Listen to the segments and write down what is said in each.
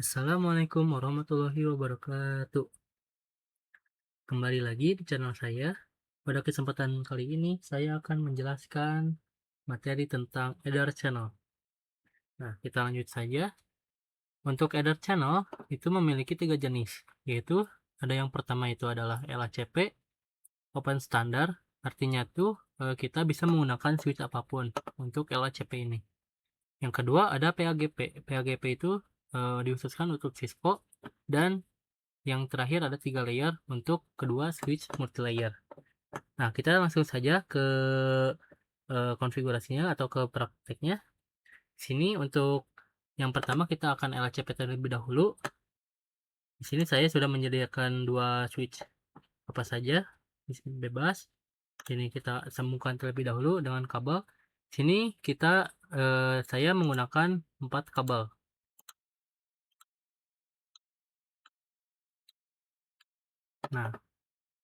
Assalamualaikum warahmatullahi wabarakatuh. Kembali lagi di channel saya. Pada kesempatan kali ini saya akan menjelaskan materi tentang Header Channel. Nah, kita lanjut saja. Untuk Header Channel itu memiliki tiga jenis, yaitu ada yang pertama itu adalah LACP, Open Standard. Artinya tuh kita bisa menggunakan switch apapun untuk LACP ini. Yang kedua ada PAGP. PAGP itu dikhususkan untuk Cisco, dan yang terakhir ada 3 layer untuk kedua switch multilayer. Nah, kita langsung saja ke konfigurasinya atau ke prakteknya. Sini untuk yang pertama kita akan LHCP terlebih dahulu. Di sini saya sudah menyediakan dua switch apa saja, bebas. Ini kita sambungkan terlebih dahulu dengan kabel. Sini saya menggunakan 4 kabel. Nah,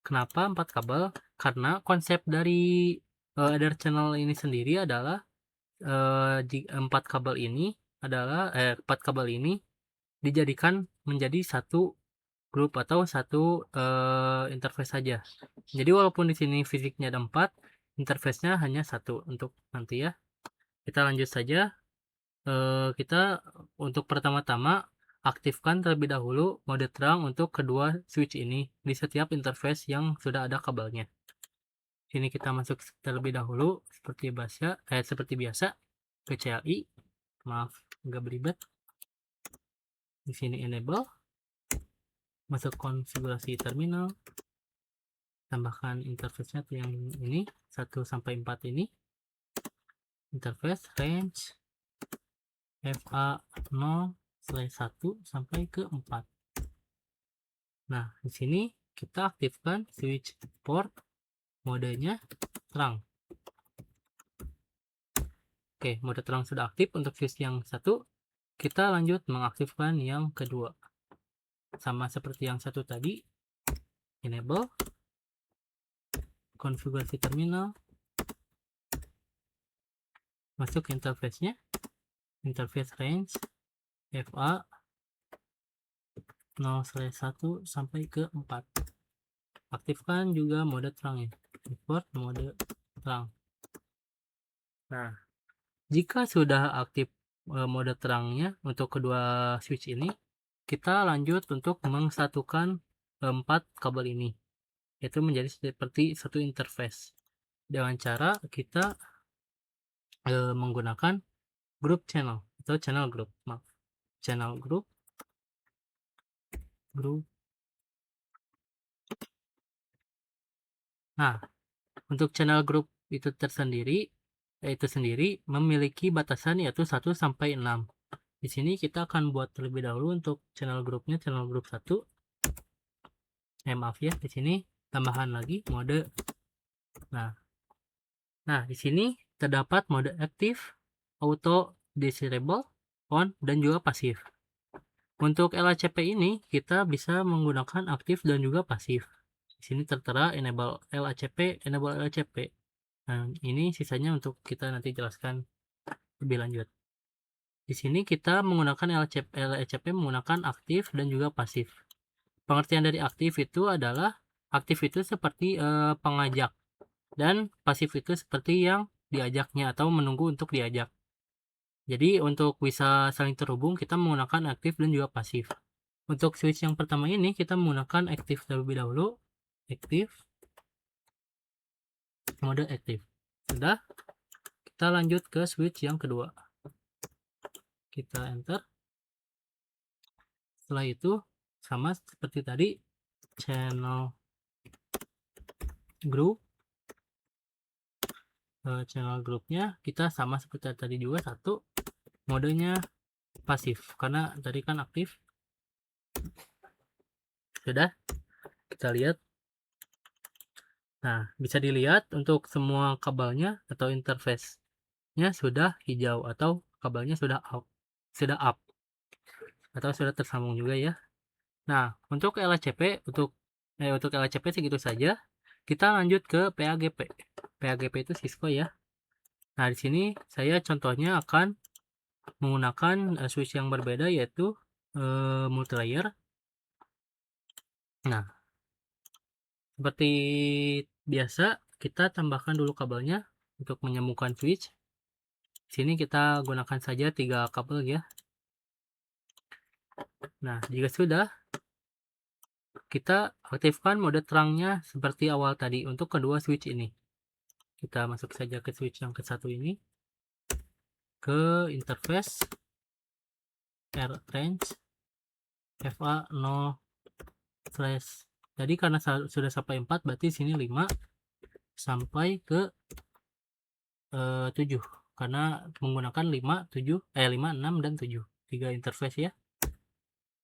kenapa 4 kabel? Karena konsep dari Ether channel ini sendiri adalah empat kabel ini dijadikan menjadi satu grup atau satu interface saja. Jadi walaupun di sini fisiknya ada 4, interface-nya hanya satu untuk nanti ya. Kita lanjut saja. Kita untuk pertama-tama aktifkan terlebih dahulu mode terang untuk kedua switch ini di setiap interface yang sudah ada kabelnya. Sini kita masuk terlebih dahulu seperti biasa ke CLI. Maaf, agak beribet. Di sini enable, masuk konfigurasi terminal, tambahkan interface-nya yang ini 1 sampai 4 ini. Interface range FA 0/1 sampai ke 4. Nah, di sini kita aktifkan switch port, modenya terang. Oke, mode terang sudah aktif untuk switch yang satu. Kita lanjut mengaktifkan yang kedua. Sama seperti yang satu tadi, enable, konfigurasi terminal, masuk interface-nya, interface range FA 0/1 sampai ke 4. Aktifkan juga mode terang ya, import mode terang. Nah, jika sudah aktif mode terangnya untuk kedua switch ini, kita lanjut untuk mengsatukan 4 kabel ini, yaitu menjadi seperti satu interface dengan cara kita menggunakan group channel atau channel group. Maaf, channel group. Nah, untuk channel group itu sendiri memiliki batasan yaitu 1 sampai 6. Di sini kita akan buat terlebih dahulu untuk channel grupnya, channel group 1. Maaf ya, di sini tambahan lagi mode. Nah, di sini terdapat mode aktif, auto desirable, on, dan juga pasif. Untuk LACP ini kita bisa menggunakan aktif dan juga pasif. Di sini tertera enable LACP, enable LACP. Nah, ini sisanya untuk kita nanti jelaskan lebih lanjut. Di sini kita menggunakan LACP menggunakan aktif dan juga pasif. Pengertian dari aktif itu adalah aktif itu seperti pengajak, dan pasif itu seperti yang diajaknya atau menunggu untuk diajak. Jadi untuk bisa saling terhubung kita menggunakan aktif dan juga pasif. Untuk switch yang pertama ini kita menggunakan aktif terlebih dahulu. Aktif, mode aktif. Sudah, kita lanjut ke switch yang kedua. Kita enter. Setelah itu sama seperti tadi, channel group. Channel groupnya kita sama seperti tadi juga, satu, modenya pasif karena tadi kan aktif. Sudah, kita lihat. Nah, bisa dilihat untuk semua kabelnya atau interface-nya sudah hijau atau kabelnya sudah up atau sudah tersambung juga ya. Nah, untuk LACP untuk LACP segitu saja. Kita lanjut ke PAGP. PAGP itu Cisco ya. Nah, di sini saya contohnya akan menggunakan switch yang berbeda, yaitu multilayer. Nah, seperti biasa kita tambahkan dulu kabelnya untuk menyambungkan switch. Sini kita gunakan saja 3 kabel ya. Nah, jika sudah, kita aktifkan mode terangnya seperti awal tadi untuk kedua switch ini. Kita masuk saja ke switch yang ke satu ini, ke interface range FA 0 flash. Jadi karena sudah sampai 4, berarti sini 5 sampai ke 7, karena menggunakan 5, 7, 5, 6 dan 7, 3 interface ya.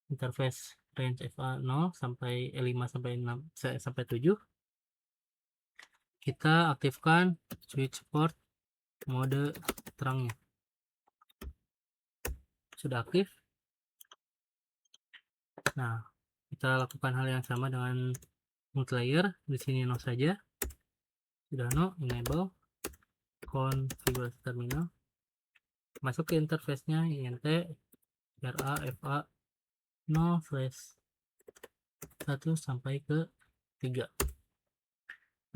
Interface range FA 0 sampai 5 sampai 6 sampai 7. Kita aktifkan switch port mode terangnya. Sudah aktif. Nah, kita lakukan hal yang sama dengan multilayer. Di sini no saja. Sudah no, enable konfigurasi terminal. Masuk ke interface-nya int RA FA 0 flash 1 sampai ke 3.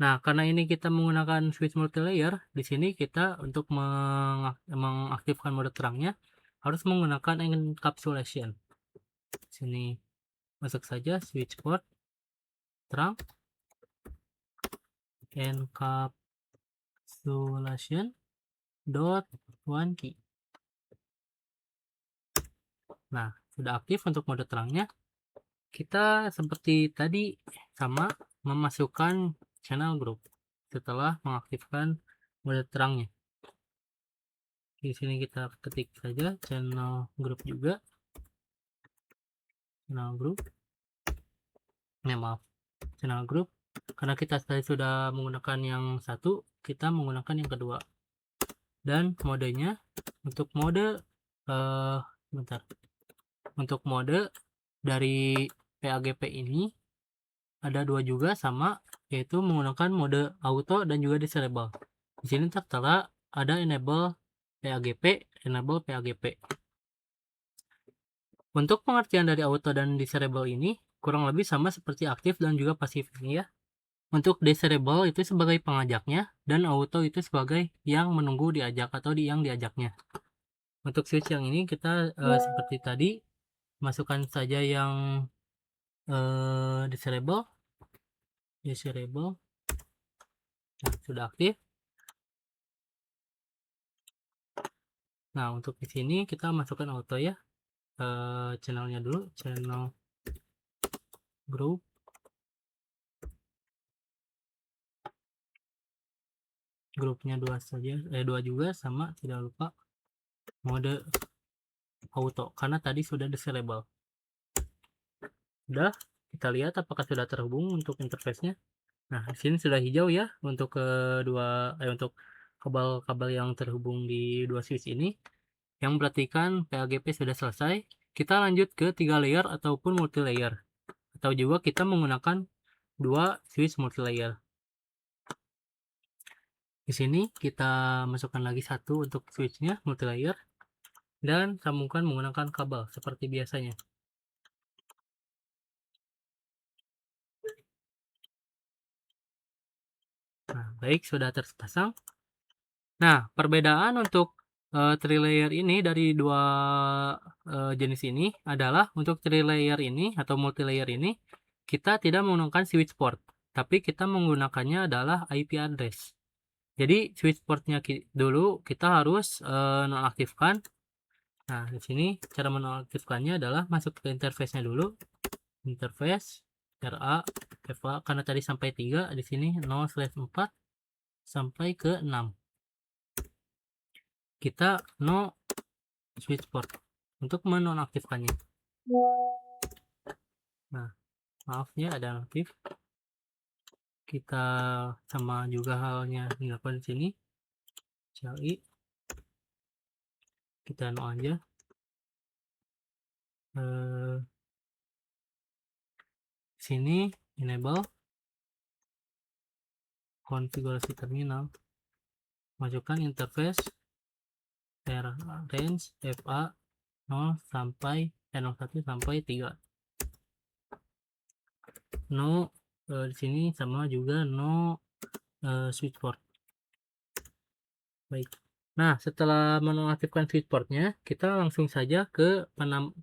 Nah, karena ini kita menggunakan switch multilayer, di sini kita untuk mengaktifkan mode terangnya harus menggunakan encapsulation. Sini masuk saja switch port terang encapsulation dot one key. Nah, sudah aktif untuk mode terangnya. Kita seperti tadi sama memasukkan channel group setelah mengaktifkan mode terangnya. Di sini kita ketik saja channel group juga. Channel group. Channel group. Karena kita tadi sudah menggunakan yang satu, kita menggunakan yang kedua. Dan modenya untuk mode bentar. Untuk mode dari PAGP ini ada 2 juga sama, yaitu menggunakan mode auto dan juga disable. Di sini tertera ada enable PAGP, enable PAGP. Untuk pengertian dari auto dan disable ini kurang lebih sama seperti aktif dan juga pasif ini ya. Untuk disable itu sebagai pengajaknya dan auto itu sebagai yang menunggu diajak atau yang diajaknya. Untuk switch yang ini kita seperti tadi masukkan saja yang disable. Nah, sudah aktif. Nah, untuk di sini kita masukkan auto ya. Channelnya dulu, channel group. Grupnya 2 saja, 2 juga sama, tidak lupa mode auto karena tadi sudah disable. Udah, kita lihat apakah sudah terhubung untuk interface-nya. Nah, di sini sudah hijau ya untuk untuk kabel-kabel yang terhubung di dua switch ini, yang berarti PAGP sudah selesai. Kita lanjut ke 3 layer ataupun multi layer, atau juga kita menggunakan 2 switch multi layer. Di sini kita masukkan lagi satu untuk switchnya multi layer dan sambungkan menggunakan kabel seperti biasanya. Nah, baik, sudah terpasang. Nah, perbedaan untuk 3 layer ini dari 2 jenis ini adalah untuk 3 layer ini atau multi layer ini kita tidak menggunakan switch port, tapi kita menggunakannya adalah IP address. Jadi switch portnya dulu kita harus nonaktifkan. Nah, di sini cara menonaktifkannya adalah masuk ke interface-nya dulu. Interface RA FA karena tadi sampai 3, di sini 0/4 sampai ke 6. Kita no switch port untuk menonaktifkannya. Nah, maaf ya ada aktif. Kita sama juga halnya dilakukan di sini. CLI kita no aja. Sini enable konfigurasi terminal. Masukkan interface range FA 0 sampai 01 sampai 3. No di sini sama juga no switch port. Baik. Nah, setelah menonaktifkan switch portnya, kita langsung saja ke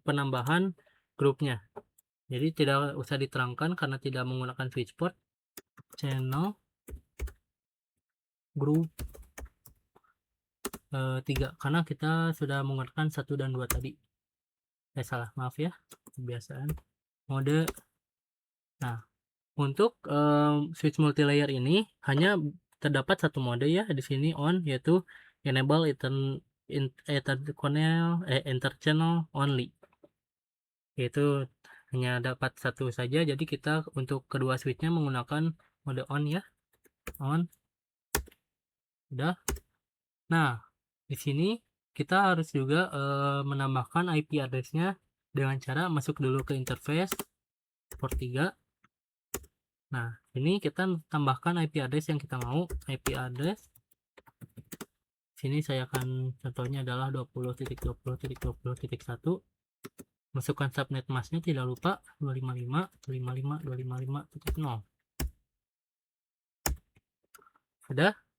penambahan grupnya. Jadi tidak usah diterangkan karena tidak menggunakan switch port. Channel group 3 karena kita sudah menggunakan 1 dan 2 tadi. Salah, maaf ya. Kebiasaan. Mode. Nah, untuk switch multilayer ini hanya terdapat satu mode ya di sini on, yaitu enable interchannel only. Yaitu hanya dapat satu saja, jadi kita untuk kedua switchnya menggunakan mode on ya. On. Udah. Nah, di sini kita harus juga menambahkan IP address-nya dengan cara masuk dulu ke interface port 3. Nah, ini kita tambahkan IP address yang kita mau. IP address sini saya akan contohnya adalah 20.20.20.1. Masukkan subnet masknya tidak lupa 255.255.255.0.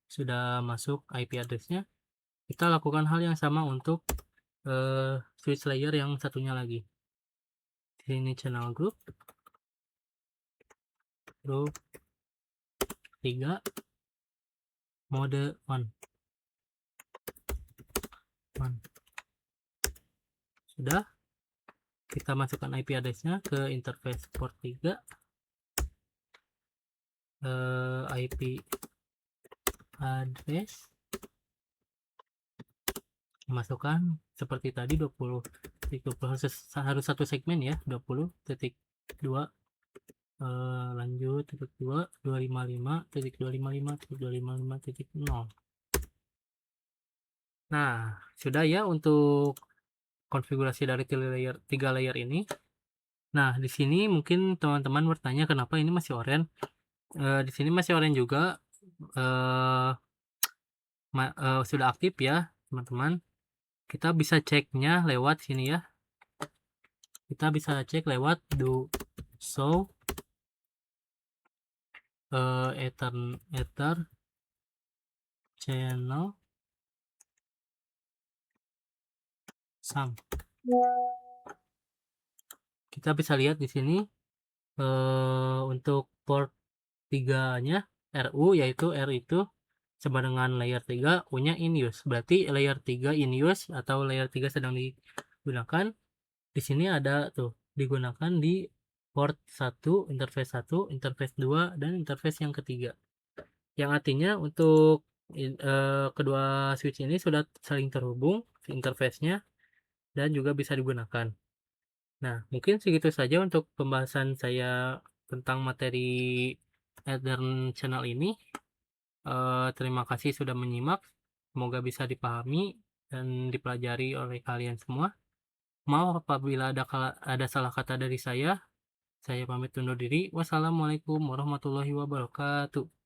Sudah masuk IP address-nya. Kita lakukan hal yang sama untuk switch layer yang satunya lagi. Ini channel group 3 mode on. Sudah, kita masukkan IP address-nya ke interface port 3. IP address masukkan seperti tadi 20 harus satu segmen ya, 20.2 lanjut titik 2 255.255.255.0. Nah, sudah ya untuk konfigurasi dari 3 layer ini. Nah, di sini mungkin teman-teman bertanya kenapa ini masih oranye. Di sini masih oranye juga, sudah aktif ya teman-teman. Kita bisa ceknya lewat sini ya. Kita bisa cek lewat do show ether channel sum. Kita bisa lihat di sini untuk port 3-nya RU, yaitu R itu sama dengan layer 3, U-nya in use. Berarti layer 3 in use atau layer 3 sedang digunakan. Di sini ada tuh digunakan di port 1, interface 1, interface 2, dan interface yang ketiga. Yang artinya untuk kedua switch ini sudah saling terhubung interface-nya dan juga bisa digunakan. Nah, mungkin segitu saja untuk pembahasan saya tentang materi Ethernet channel ini. Terima kasih sudah menyimak. Semoga bisa dipahami dan dipelajari oleh kalian semua. Maaf apabila ada salah kata dari saya. Saya pamit undur diri. Wassalamualaikum warahmatullahi wabarakatuh.